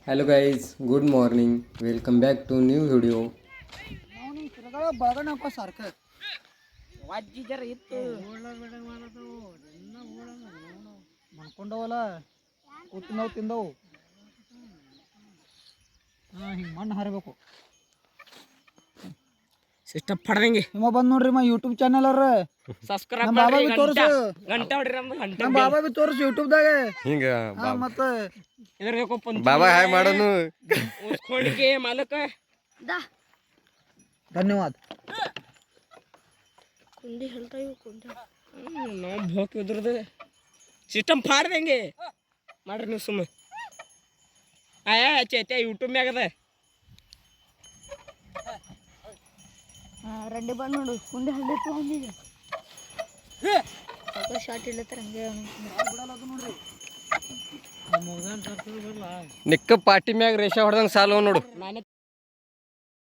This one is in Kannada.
Hello guys, good morning. Welcome back to new video. ಸಾರ್ಕ ವಾಜ್ಜಿ ಜರ ಇತ್ತು ಮನ್ಕೊಂಡವಲ್ಲ ಕೂತು ನಾವು ತಿಂದವು. ಹಿಂಗೆ ಮಣ್ಣು ಹಾರಬೇಕು. ಸಿಸ್ಟಮ್ ಪಡ್ದಂಗೆ ನಿಮ್ಮ ಬಂದ್ ನೋಡ್ರಿ ಮಾ ಯೂಟ್ಯೂಬ್ ಚಾನಲ್ ಅವ್ರ ಸಬ್ಸ್ಕ್ರೈಬ್ ನಮ್ಮ ಬಾಬಾ ಬಿ ತೋರಿಸು, ಗಂಟೆ ಹೊಡ್ರಿ ನಮ್ಮ ಬಾಬಾ ಬಿ ತೋರಿಸು ಯೂಟ್ಯೂಬ್ದಾಗ. ಹಿಂಗ ಮತ್ತೆ ಬಾಬಾ ಹಾಯ್ ಮಾಡೋನು. ಉಸ್ಕೊಂಡಿಗೆ ಮಾಲಕ ಧನ್ಯವಾದ. ಕುಂಡಿ ಹೇಳ್ತಾ ಇವು ಕುಂಡಿ ನಾವು ಭೋಕ್ ಇದ್ರದ್ದು ಸಿಸ್ಟಮ್ ಪಾಡ್ದಂಗೆ ಮಾಡ್ರಿ ನೀವು ಸುಮ್ಮನೆ. ಆಯಾ ಚೈತ್ಯ ಯೂಟ್ಯೂಬ್ ಮ್ಯಾಗದ ರೆಡ್ಡಿ ಬಂದು ನೋಡು ಕುಂಡಿ ಹಳ್ಳಿತ್ತು ಅವನಿಗೆ ಶಾರ್ಟ್ ಇಡ್ಲತ್ತಾರ ಹಂಗೆ ನಿಕ್ಕ ಪಾಟಿ ಮ್ಯಾಗ ರೇಷಾ ಹೊಡೆದಂಗೆ ಸಾಲು ನೋಡು.